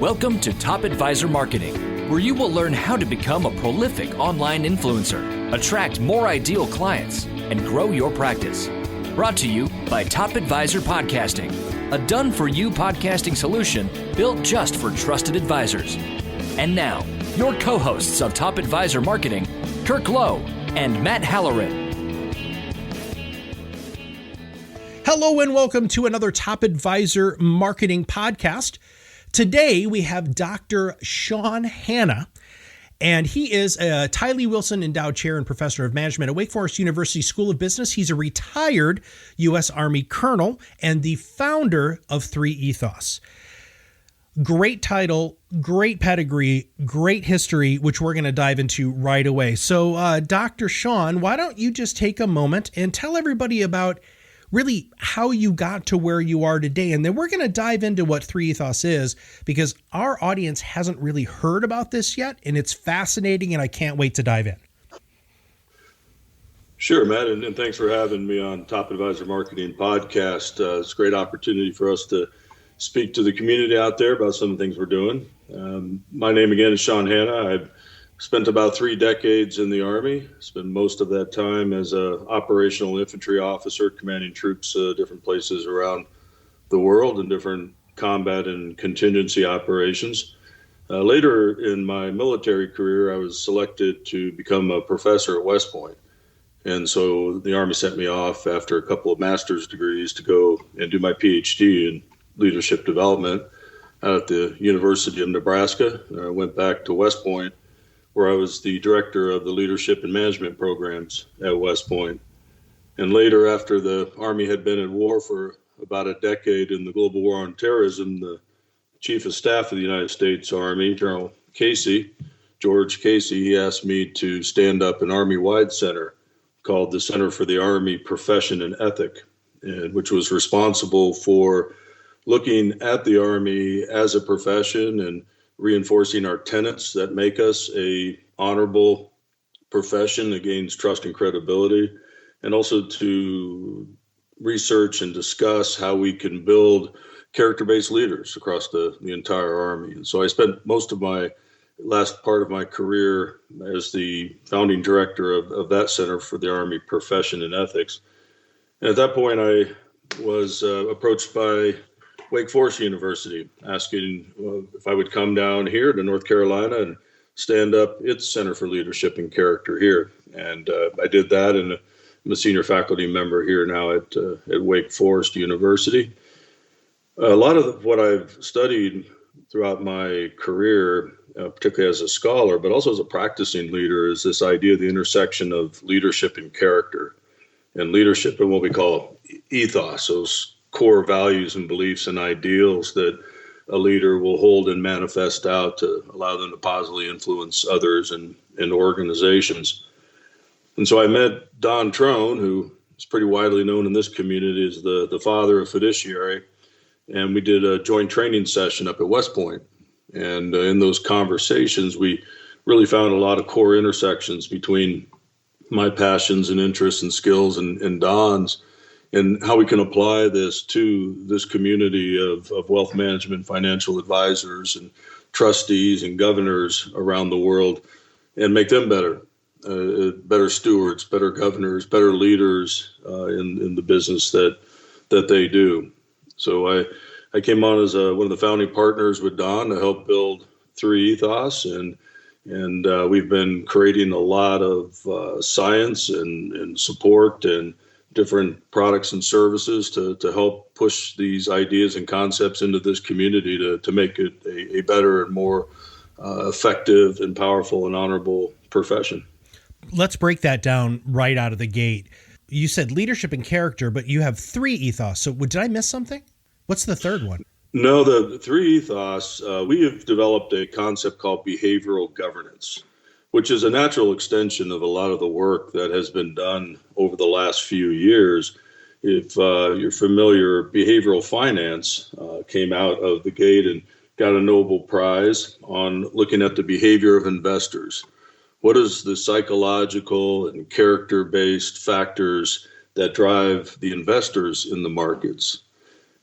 Welcome to Top Advisor Marketing, where you will learn how to become a prolific online influencer, attract more ideal clients, and grow your practice. Brought to you by Top Advisor Podcasting, a done-for-you podcasting solution built just for trusted advisors. And now, your co-hosts of Top Advisor Marketing, Kirk Lowe and Matt Halloran. Hello and welcome to another Top Advisor Marketing podcast. Today we have Dr. Sean Hanna, and he is a Tylee Wilson Endowed Chair and Professor of Management at Wake Forest University School of Business. He's a retired U.S. Army colonel and the founder of Ethos. Great title, great pedigree, great history, which we're going to dive into right away. So, Dr. Sean, why don't you just take a moment and tell everybody about really how you got to where you are today. And then we're going to dive into what Ethos is, because our audience hasn't really heard about this yet, and it's fascinating, and I can't wait to dive in. Sure, Matt, and thanks for having me on Top Advisor Marketing Podcast. It's a great opportunity for us to speak to the community out there about some of the things we're doing. My name again is Sean Hanna. I've spent about 3 decades in the Army, spent most of that time as an operational infantry officer commanding troops different places around the world in different combat and contingency operations. Later in my military career, I was selected to become a professor at West Point. And so the Army sent me off after a couple of master's degrees to go and do my PhD in leadership development out at the University of Nebraska. I went back to West Point, where I was the director of the leadership and management programs at West Point. And later, after the Army had been at war for about a decade in the global war on terrorism, the Chief of Staff of the United States Army, General Casey, George Casey, he asked me to stand up an Army-wide center called the Center for the Army Profession and Ethic, which was responsible for looking at the Army as a profession and reinforcing our tenets that make us a honorable profession that gains trust and credibility, and also to research and discuss how we can build character-based leaders across the entire Army. And so I spent most of my last part of my career as the founding director of that Center for the Army Profession and Ethics. And at that point, I was approached by Wake Forest University, asking if I would come down here to North Carolina and stand up its Center for Leadership and Character here. And I did that, and I'm a senior faculty member here now at Wake Forest University. A lot of what I've studied throughout my career, particularly as a scholar, but also as a practicing leader, is this idea of the intersection of leadership and character, and leadership and what we call ethos, those core values and beliefs and ideals that a leader will hold and manifest out to allow them to positively influence others and organizations. And so I met Don Trone, who is pretty widely known in this community as the father of Fiduciary, and we did a joint training session up at West Point. And in those conversations, we really found a lot of core intersections between my passions and interests and skills and Don's, and how we can apply this to this community of wealth management, financial advisors, and trustees and governors around the world, and make them better stewards, better governors, better leaders in the business that they do. So I came on as one of the founding partners with Don to help build Ethos, and we've been creating a lot of science and support and different products and services to help push these ideas and concepts into this community to make it a better and more effective and powerful and honorable profession. Let's break that down right out of the gate. You said leadership and character, but you have 3 ethos. So did I miss something? What's the third one? No, the 3 ethos, we have developed a concept called behavioral governance, which is a natural extension of a lot of the work that has been done over the last few years. If you're familiar, behavioral finance came out of the gate and got a Nobel Prize on looking at the behavior of investors. What is the psychological and character-based factors that drive the investors in the markets?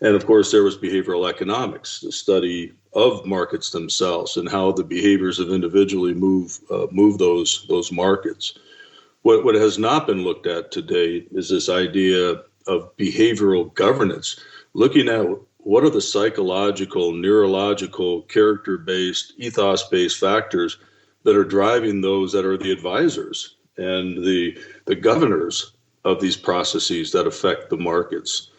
And of course, there was behavioral economics, the study of markets themselves and how the behaviors of individually move those markets. What has not been looked at to date is this idea of behavioral governance, looking at what are the psychological, neurological, character-based, ethos-based factors that are driving those that are the advisors and the governors of these processes that affect the markets.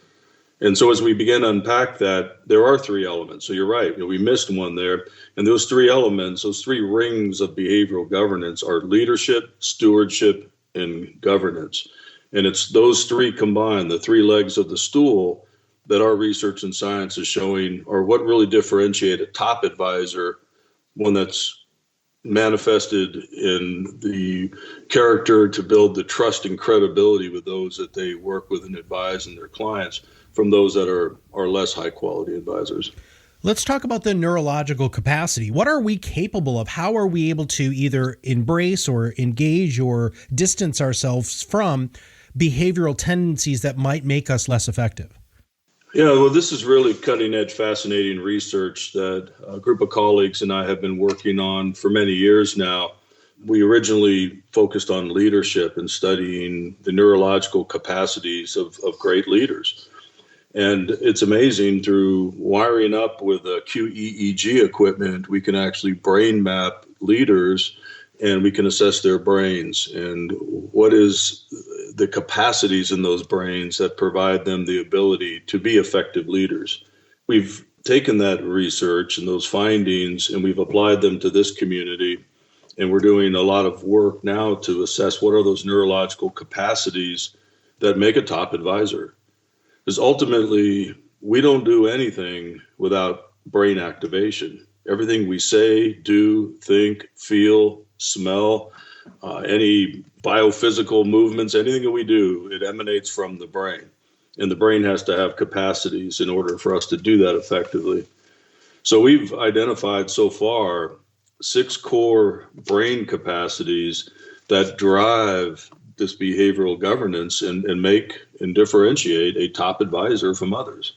And so as we begin to unpack that, there are three elements. So you're right, we missed one there. And those three elements, those three rings of behavioral governance are leadership, stewardship, and governance. And it's those three combined, the three legs of the stool, that our research and science is showing are what really differentiate a top advisor, one that's manifested in the character to build the trust and credibility with those that they work with and advise and their clients, from those that are less high quality advisors. Let's talk about the neurological capacity. What are we capable of? How are we able to either embrace or engage or distance ourselves from behavioral tendencies that might make us less effective? Yeah, well, this is really cutting edge, fascinating research that a group of colleagues and I have been working on for many years now. We originally focused on leadership and studying the neurological capacities of great leaders. And it's amazing, through wiring up with a QEEG equipment, we can actually brain map leaders and we can assess their brains and what is the capacities in those brains that provide them the ability to be effective leaders. We've taken that research and those findings and we've applied them to this community. And we're doing a lot of work now to assess what are those neurological capacities that make a top advisor. Because ultimately, we don't do anything without brain activation. Everything we say, do, think, feel, smell, any biophysical movements, anything that we do, it emanates from the brain. And the brain has to have capacities in order for us to do that effectively. So we've identified so far 6 core brain capacities that drive this behavioral governance and make and differentiate a top advisor from others.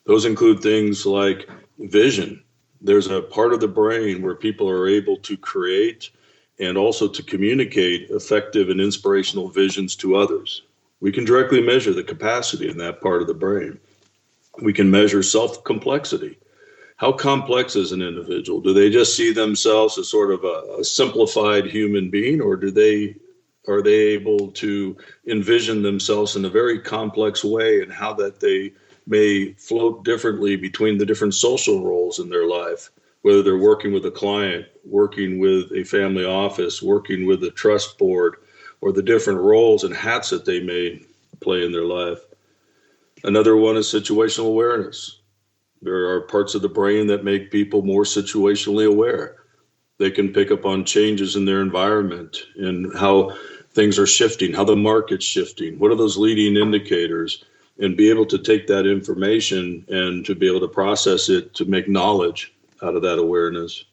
Those include things like vision. There's a part of the brain where people are able to create and also to communicate effective and inspirational visions to others. We can directly measure the capacity in that part of the brain. We can measure self-complexity. How complex is an individual? Do they just see themselves as sort of a simplified human being, or are they able to envision themselves in a very complex way, and how that they may float differently between the different social roles in their life, whether they're working with a client, working with a family office, working with a trust board, or the different roles and hats that they may play in their life. Another one is situational awareness. There are parts of the brain that make people more situationally aware. They can pick up on changes in their environment and how things are shifting, how the market's shifting, what are those leading indicators, and be able to take that information and to be able to process it to make knowledge out of that awareness.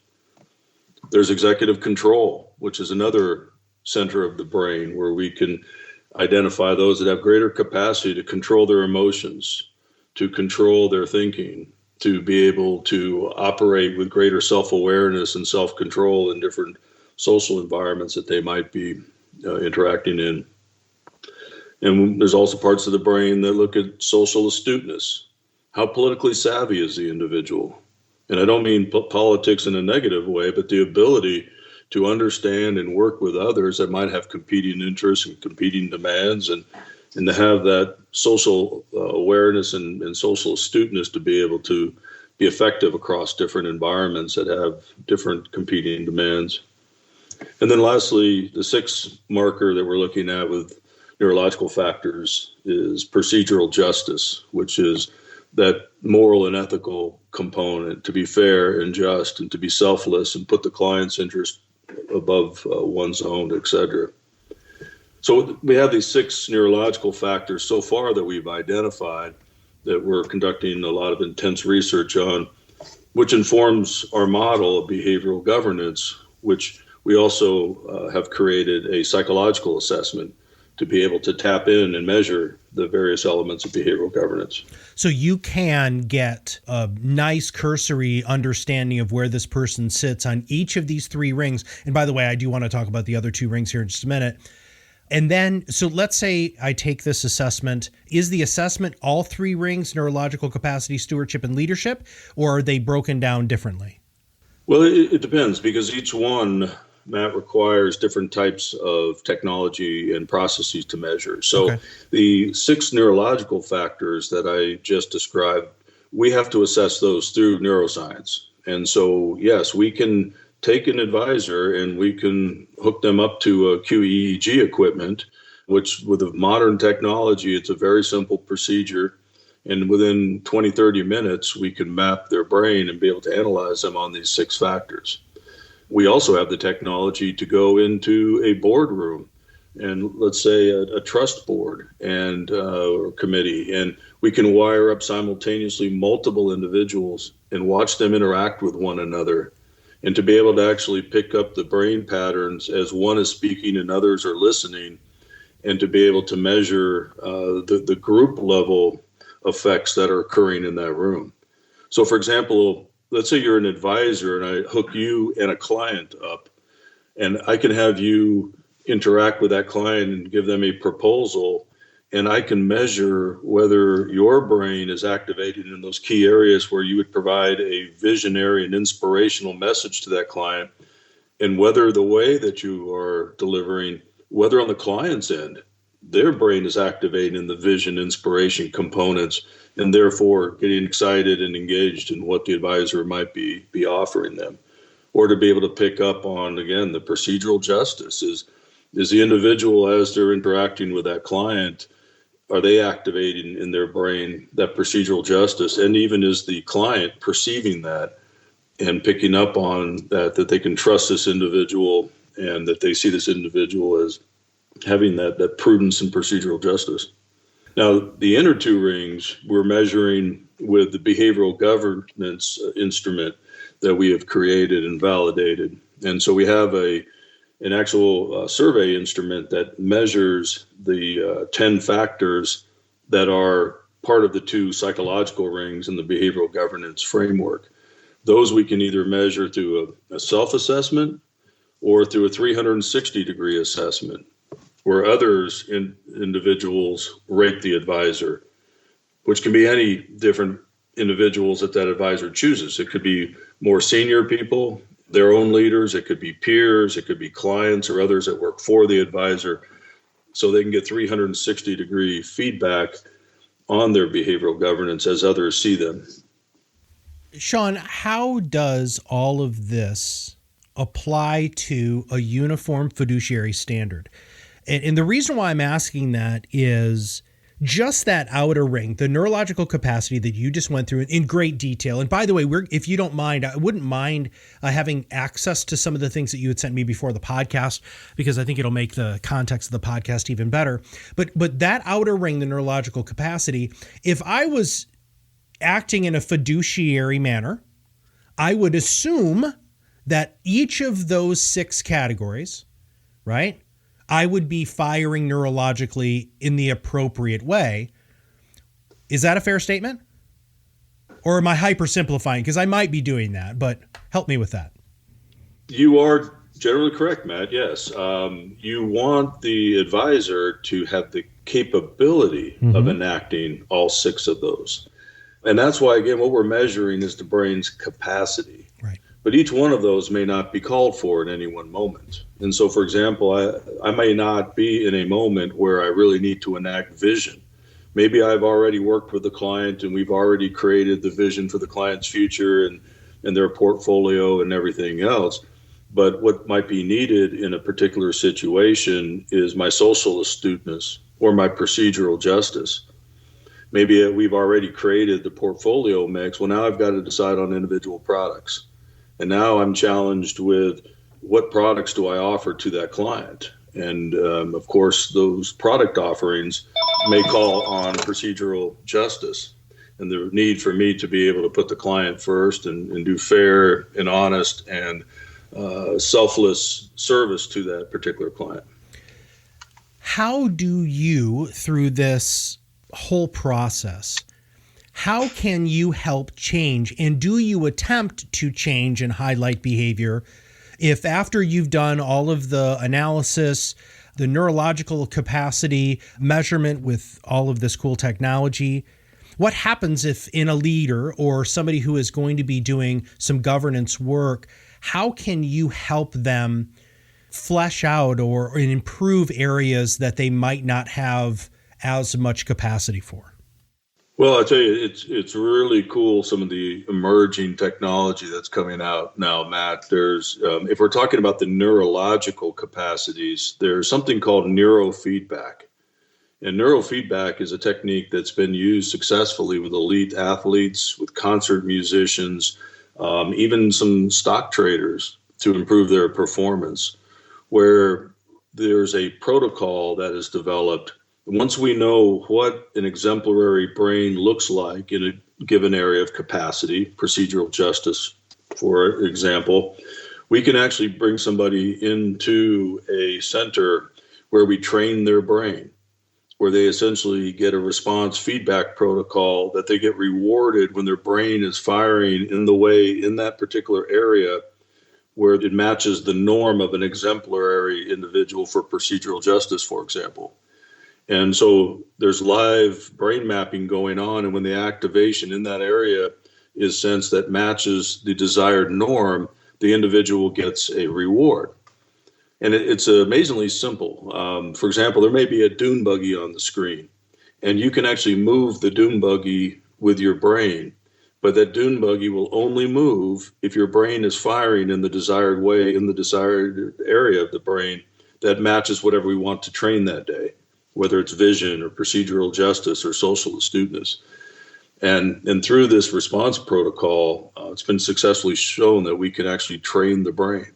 There's executive control, which is another center of the brain where we can identify those that have greater capacity to control their emotions, to control their thinking, to be able to operate with greater self-awareness and self-control in different social environments that they might be interacting in. And there's also parts of the brain that look at social astuteness. How politically savvy is the individual? And I don't mean politics in a negative way, but the ability to understand and work with others that might have competing interests and competing demands, and to have that social awareness and social astuteness to be able to be effective across different environments that have different competing demands. And then lastly, the 6th marker that we're looking at with neurological factors is procedural justice, which is that moral and ethical component, to be fair and just and to be selfless and put the client's interest above one's own, et cetera. So we have these 6 neurological factors so far that we've identified that we're conducting a lot of intense research on, which informs our model of behavioral governance, which we also have created a psychological assessment to be able to tap in and measure the various elements of behavioral governance. So you can get a nice cursory understanding of where this person sits on each of these three rings. And by the way, I do want to talk about the other two rings here in just a minute. And then, so let's say I take this assessment. Is the assessment all three rings, neurological capacity, stewardship, and leadership, or are they broken down differently? Well, it depends, because each one, Matt, requires different types of technology and processes to measure. So the 6 neurological factors that I just described, we have to assess those through neuroscience. And so, yes, we can take an advisor and we can hook them up to a QEEG equipment, which with a modern technology, it's a very simple procedure. And within 20, 30 minutes, we can map their brain and be able to analyze them on these 6 factors. We also have the technology to go into a boardroom and let's say a trust board and or committee, and we can wire up simultaneously multiple individuals and watch them interact with one another, and to be able to actually pick up the brain patterns as one is speaking and others are listening, and to be able to measure the group level effects that are occurring in that room. So for example, let's say you're an advisor and I hook you and a client up, and I can have you interact with that client and give them a proposal, and I can measure whether your brain is activated in those key areas where you would provide a visionary and inspirational message to that client, and whether the way that you are delivering, whether on the client's end, their brain is activated in the vision, inspiration components, and therefore getting excited and engaged in what the advisor might be offering them. Or to be able to pick up on, again, the procedural justice. Is the individual, as they're interacting with that client, are they activating in their brain that procedural justice? And even is the client perceiving that and picking up on that they can trust this individual and that they see this individual as having that prudence and procedural justice. Now, the inner 2 rings, we're measuring with the behavioral governance instrument that we have created and validated. And so we have an actual survey instrument that measures the 10 factors that are part of the 2 psychological rings in the behavioral governance framework. Those we can either measure through a self-assessment or through a 360-degree assessment, where others individuals rate the advisor, which can be any different individuals that advisor chooses. It could be more senior people, their own leaders, it could be peers, it could be clients or others that work for the advisor, so they can get 360-degree feedback on their behavioral governance as others see them. Sean, how does all of this apply to a uniform fiduciary standard? And the reason why I'm asking that is just that outer ring, the neurological capacity that you just went through in great detail. And by the way, if you don't mind, I wouldn't mind having access to some of the things that you had sent me before the podcast, because I think it'll make the context of the podcast even better. But that outer ring, the neurological capacity, if I was acting in a fiduciary manner, I would assume that each of those 6 categories, right, I would be firing neurologically in the appropriate way. Is that a fair statement? Or am I hypersimplifying? Because I might be doing that, but help me with that. You are generally correct, Matt. Yes. You want the advisor to have the capability of enacting all 6 of those. And that's why, again, what we're measuring is the brain's capacity. Right. But each one of those may not be called for in any one moment. And so, for example, I may not be in a moment where I really need to enact vision. Maybe I've already worked with the client and we've already created the vision for the client's future and their portfolio and everything else. But what might be needed in a particular situation is my social astuteness or my procedural justice. Maybe we've already created the portfolio mix. Well, now I've got to decide on individual products. And now I'm challenged with what products do I offer to that client? And of course, those product offerings may call on procedural justice and the need for me to be able to put the client first and do fair and honest and selfless service to that particular client. how do you, through this whole process, how can you help change, and do you attempt to change and highlight behavior if after you've done all of the analysis, the neurological capacity measurement with all of this cool technology, what happens if in a leader or somebody who is going to be doing some governance work, how can you help them flesh out or improve areas that they might not have as much capacity for? Well, I tell you, it's really cool, some of the emerging technology that's coming out now, Matt. There's, if we're talking about the neurological capacities, there's something called neurofeedback. And neurofeedback is a technique that's been used successfully with elite athletes, with concert musicians, even some stock traders to improve their performance, where there's a protocol that is developed. Once we know what an exemplary brain looks like in a given area of capacity, procedural justice, for example, we can actually bring somebody into a center where we train their brain, where they essentially get a response feedback protocol that they get rewarded when their brain is firing in the way in that particular area where it matches the norm of an exemplary individual for procedural justice, for example. And so there's live brain mapping going on, and when the activation in that area is sensed that matches the desired norm, the individual gets a reward. And it's amazingly simple. For example, there may be a dune buggy on the screen, and you can actually move the dune buggy with your brain, but that dune buggy will only move if your brain is firing in the desired way, in the desired area of the brain that matches whatever we want to train that day, whether it's vision or procedural justice or social astuteness. And through this response protocol, it's been successfully shown that we can actually train the brain.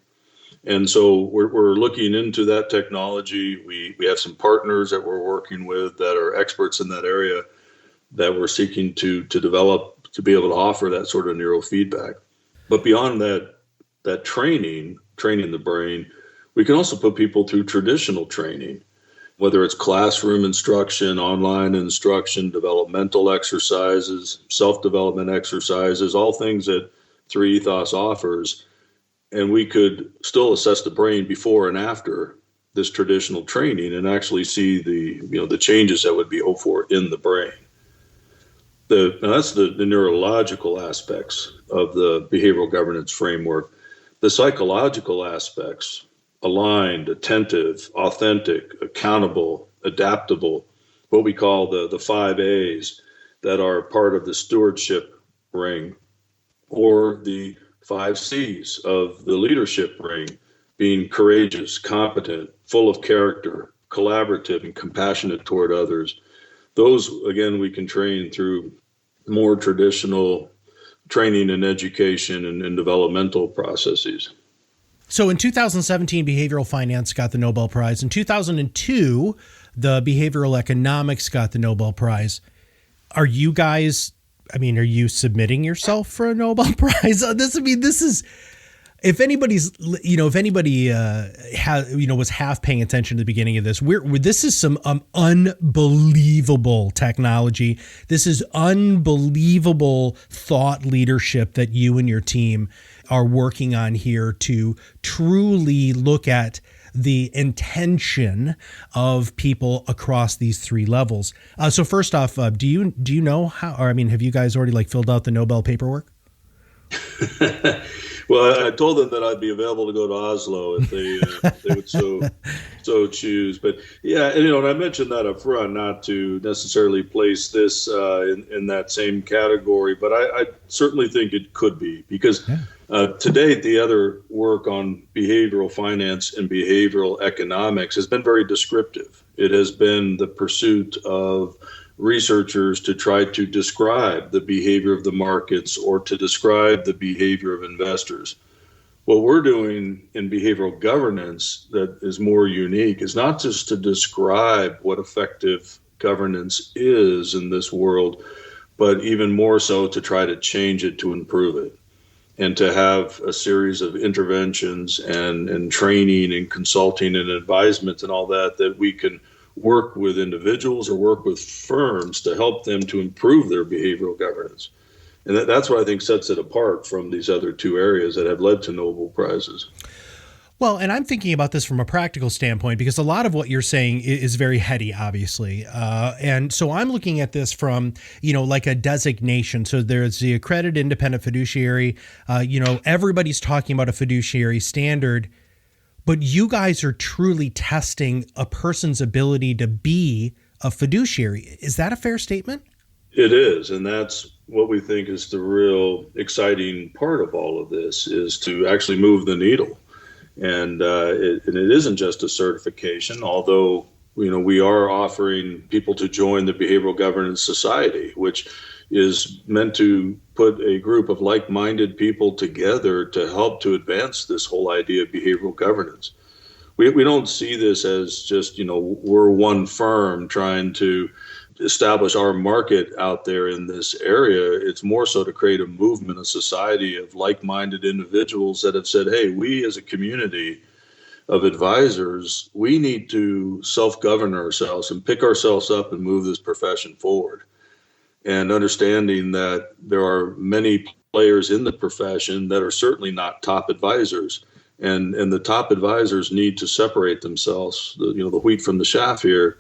And so we're looking into that technology. We have some partners that we're working with that are experts in that area that we're seeking to develop to be able to offer that sort of neurofeedback. But beyond that training the brain, we can also put people through traditional training, whether it's classroom instruction, online instruction, developmental exercises, self-development exercises, all things that 3Ethos offers. And we could still assess the brain before and after this traditional training and actually see the changes that would be hoped for in the brain. Now that's the neurological aspects of the behavioral governance framework. The psychological aspects: aligned, attentive, authentic, accountable, adaptable, what we call the 5 A's that are part of the stewardship ring, or the 5 C's of the leadership ring, being courageous, competent, full of character, collaborative, and compassionate toward others. Those, again, we can train through more traditional training and education and developmental processes. So in 2017, behavioral finance got the Nobel Prize. In 2002, the behavioral economics got the Nobel Prize. Are you guys, are you submitting yourself for a Nobel Prize? This is, if anybody was half paying attention to the beginning of this, this is some unbelievable technology. This is unbelievable thought leadership that you and your team are working on here to truly look at the intention of people across these 3 levels. So first off, do you know how, or have you guys already filled out the Nobel paperwork? Well, I told them that I'd be available to go to Oslo if they would so choose. But yeah, and I mentioned that up front, not to necessarily place this in that same category, but I certainly think it could be, because to date, the other work on behavioral finance and behavioral economics has been very descriptive. It has been the pursuit of researchers to try to describe the behavior of the markets or to describe the behavior of investors. What we're doing in behavioral governance that is more unique is not just to describe what effective governance is in this world, but even more so to try to change it, to improve it, and to have a series of interventions and training and consulting and advisement and all that we can work with individuals or work with firms to help them to improve their behavioral governance. And that's what I think sets it apart from these other two areas that have led to Nobel Prizes. Well, and I'm thinking about this from a practical standpoint, because a lot of what you're saying is very heady, obviously. And so I'm looking at this from, like a designation. So there's the Accredited Independent Fiduciary. Everybody's talking about a fiduciary standard, but you guys are truly testing a person's ability to be a fiduciary. Is that a fair statement? It is. And that's what we think is the real exciting part of all of this, is to actually move the needle. And it isn't just a certification, although, we are offering people to join the Behavioral Governance Society, which is meant to put a group of like-minded people together to help to advance this whole idea of behavioral governance. We don't see this as just, we're one firm trying to establish our market out there in this area. It's more so to create a movement, a society of like-minded individuals that have said, hey, we as a community of advisors, we need to self-govern ourselves and pick ourselves up and move this profession forward. And understanding that there are many players in the profession that are certainly not top advisors. And the top advisors need to separate themselves, the wheat from the chaff here,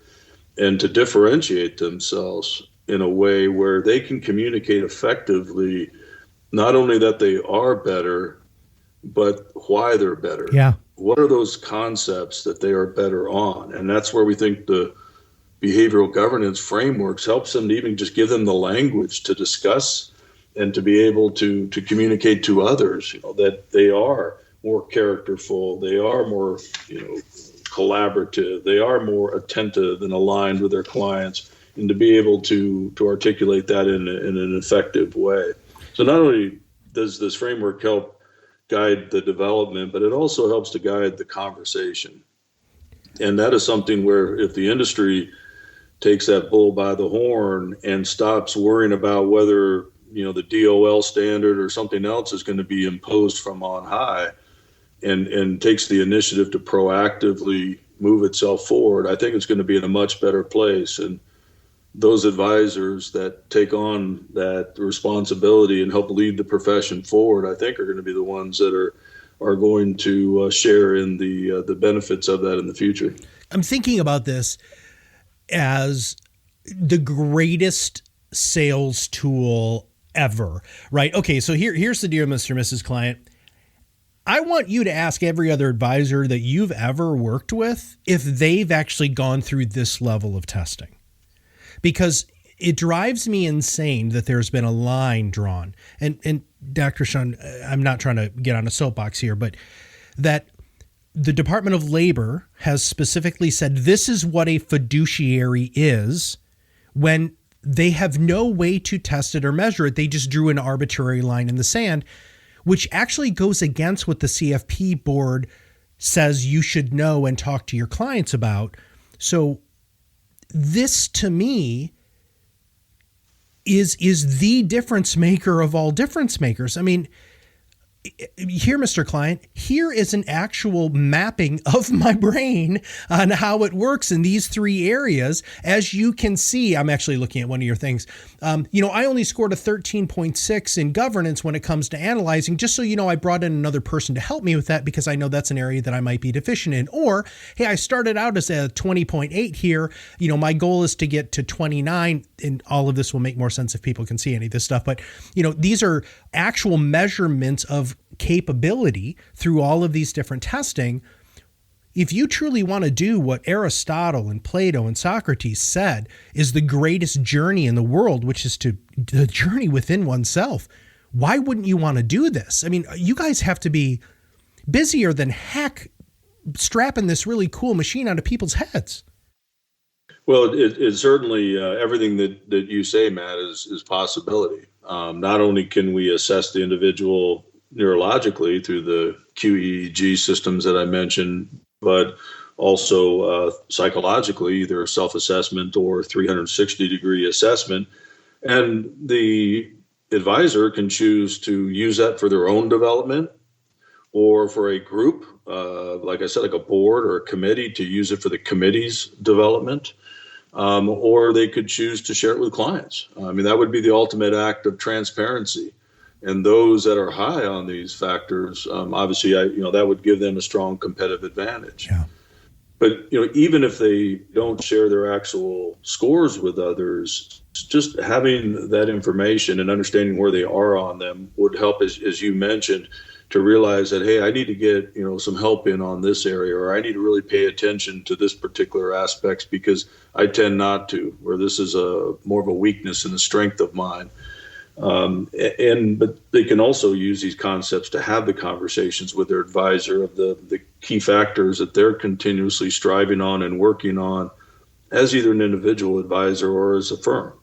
and to differentiate themselves in a way where they can communicate effectively, not only that they are better, but why they're better. Yeah. What are those concepts that they are better on? And that's where we think the behavioral governance frameworks helps them to even just give them the language to discuss and to be able to communicate to others, that they are more characterful, they are more, collaborative, they are more attentive and aligned with their clients, and to be able to articulate that in an effective way. So not only does this framework help guide the development, but it also helps to guide the conversation. And that is something where if the industry takes that bull by the horn and stops worrying about whether, the DOL standard or something else is going to be imposed from on high, and takes the initiative to proactively move itself forward, I think it's going to be in a much better place. And those advisors that take on that responsibility and help lead the profession forward, I think are going to be the ones that are going to share in the benefits of that in the future. I'm thinking about this as the greatest sales tool ever, right? Okay, so here's the deal, Mr. and Mrs. Client. I want you to ask every other advisor that you've ever worked with if they've actually gone through this level of testing, because it drives me insane that there's been a line drawn. And Dr. Sean, I'm not trying to get on a soapbox here, but that the Department of Labor has specifically said this is what a fiduciary is, when they have no way to test it or measure it. They just drew an arbitrary line in the sand, which actually goes against what the CFP board says you should know and talk to your clients about. So this, to me, is the difference maker of all difference makers. I mean, here, Mr. Client, here is an actual mapping of my brain on how it works in these three areas. As you can see, I'm actually looking at one of your things. I only scored a 13.6 in governance when it comes to analyzing. Just so you know, I brought in another person to help me with that because I know that's an area that I might be deficient in. Or, hey, I started out as a 20.8 here. My goal is to get to 29, and all of this will make more sense if people can see any of this stuff. But, these are actual measurements of capability through all of these different testing. If you truly want to do what Aristotle and Plato and Socrates said is the greatest journey in the world, which is the journey within oneself, why wouldn't you want to do this? I mean, you guys have to be busier than heck strapping this really cool machine onto people's heads. Well, it certainly, everything that you say, Matt, is possibility. Not only can we assess the individual neurologically through the QEEG systems that I mentioned, but also psychologically, either self-assessment or 360-degree assessment. And the advisor can choose to use that for their own development, or for a group, like I said, like a board or a committee, to use it for the committee's development. Or they could choose to share it with clients. I mean, that would be the ultimate act of transparency. And those that are high on these factors, obviously, that would give them a strong competitive advantage. Yeah. But even if they don't share their actual scores with others, just having that information and understanding where they are on them would help, as you mentioned, to realize that, hey, I need to get some help in on this area, or I need to really pay attention to this particular aspects because I tend not to, or this is more of a weakness and a strength of mine. But they can also use these concepts to have the conversations with their advisor of the key factors that they're continuously striving on and working on as either an individual advisor or as a firm.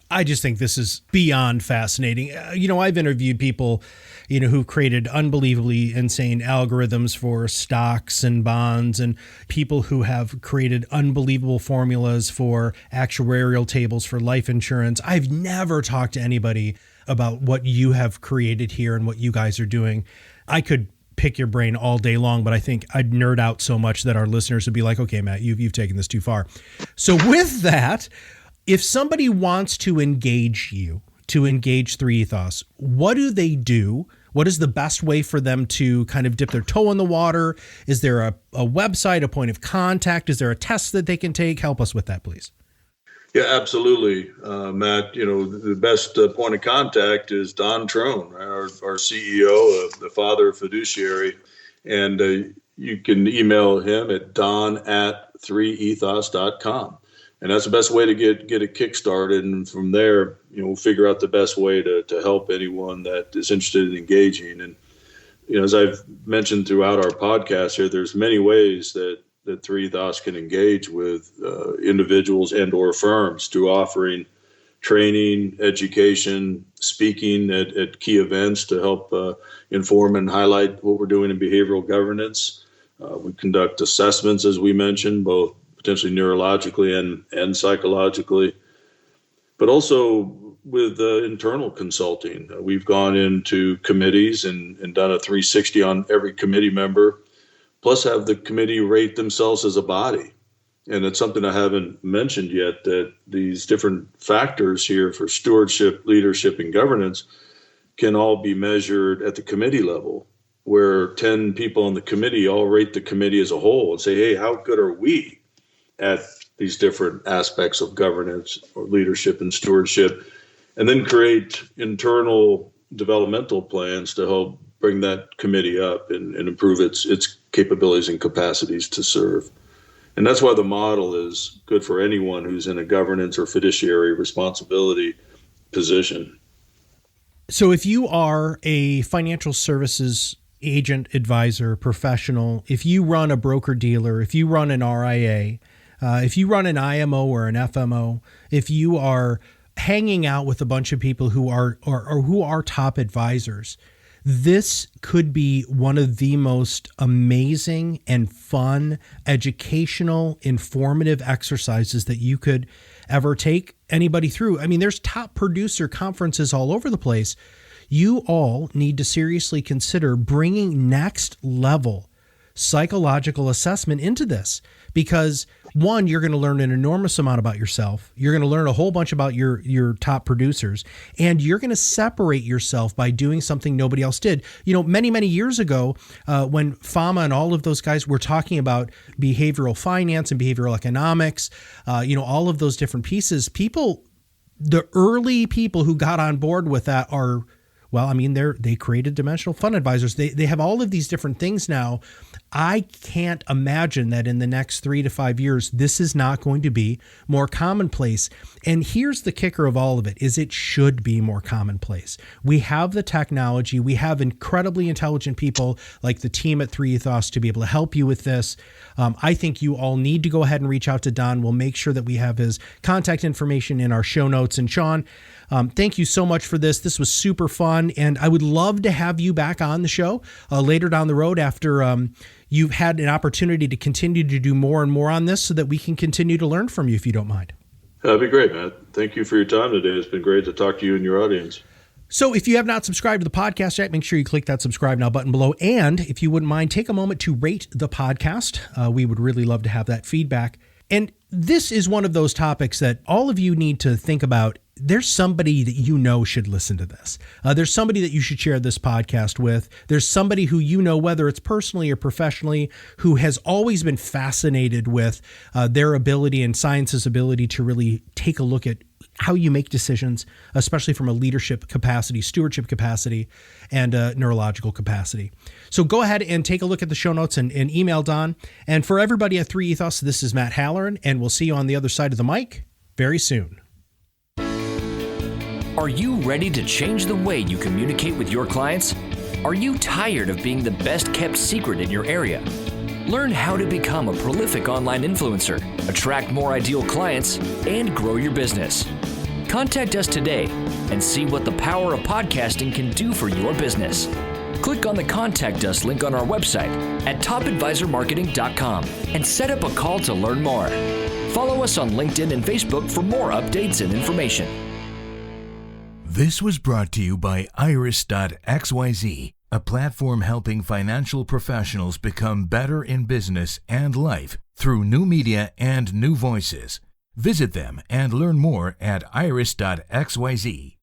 I just think this is beyond fascinating. I've interviewed people, who've created unbelievably insane algorithms for stocks and bonds, and people who have created unbelievable formulas for actuarial tables for life insurance. I've never talked to anybody about what you have created here and what you guys are doing. I could pick your brain all day long, but I think I'd nerd out so much that our listeners would be like, okay, Matt, you've taken this too far. So with that, if somebody wants to engage you, to engage 3Ethos, what do they do? What is the best way for them to kind of dip their toe in the water? Is there a website, a point of contact? Is there a test that they can take? Help us with that, please. Yeah, absolutely, Matt. The best point of contact is Don Trone, our CEO, the father of Fiduciary. And you can email him at don@3ethos.com. And that's the best way to get it kickstarted. And from there, we'll figure out the best way to help anyone that is interested in engaging. And, as I've mentioned throughout our podcast here, there's many ways that 3Ethos can engage with individuals and or firms through offering training, education, speaking at key events to help inform and highlight what we're doing in behavioral governance. We conduct assessments, as we mentioned, both potentially neurologically and psychologically, but also with internal consulting. We've gone into committees and done a 360 on every committee member, plus have the committee rate themselves as a body. And it's something I haven't mentioned yet, that these different factors here for stewardship, leadership, and governance can all be measured at the committee level, where 10 people on the committee all rate the committee as a whole and say, hey, how good are we at these different aspects of governance or leadership and stewardship, and then create internal developmental plans to help bring that committee up and improve its capabilities and capacities to serve. And that's why the model is good for anyone who's in a governance or fiduciary responsibility position. So if you are a financial services agent, advisor, professional, if you run a broker dealer, if you run an RIA, if you run an IMO or an FMO, if you are hanging out with a bunch of people who are or who are top advisors, this could be one of the most amazing and fun, educational, informative exercises that you could ever take anybody through. I mean, there's top producer conferences all over the place. You all need to seriously consider bringing next level psychological assessment into this, because one, you're going to learn an enormous amount about yourself. You're going to learn a whole bunch about your top producers, and you're going to separate yourself by doing something nobody else did. Many, many years ago, when Fama and all of those guys were talking about behavioral finance and behavioral economics, all of those different pieces, the early people who got on board with that are, they created dimensional fund advisors. They have all of these different things now. I can't imagine that in the next 3 to 5 years, this is not going to be more commonplace. And here's the kicker of all of it, is it should be more commonplace. We have the technology. We have incredibly intelligent people like the team at 3Ethos to be able to help you with this. I think you all need to go ahead and reach out to Don. We'll make sure that we have his contact information in our show notes. And Sean, thank you so much for this. This was super fun. And I would love to have you back on the show later down the road after you've had an opportunity to continue to do more and more on this, so that we can continue to learn from you, if you don't mind. That'd be great, Matt. Thank you for your time today. It's been great to talk to you and your audience. So if you have not subscribed to the podcast yet, make sure you click that subscribe now button below. And if you wouldn't mind, take a moment to rate the podcast. We would really love to have that feedback. And this is one of those topics that all of you need to think about. There's somebody that you know should listen to this. There's somebody that you should share this podcast with. There's somebody who you know, whether it's personally or professionally, who has always been fascinated with their ability and science's ability to really take a look at how you make decisions, especially from a leadership capacity, stewardship capacity, and neurological capacity. So go ahead and take a look at the show notes and email Don. And for everybody at 3 Ethos, this is Matt Halloran, and we'll see you on the other side of the mic very soon. Are you ready to change the way you communicate with your clients? Are you tired of being the best kept secret in your area? Learn how to become a prolific online influencer, attract more ideal clients, and grow your business. Contact us today and see what the power of podcasting can do for your business. Click on the Contact Us link on our website at topadvisormarketing.com and set up a call to learn more. Follow us on LinkedIn and Facebook for more updates and information. This was brought to you by Iris.xyz, a platform helping financial professionals become better in business and life through new media and new voices. Visit them and learn more at iris.xyz.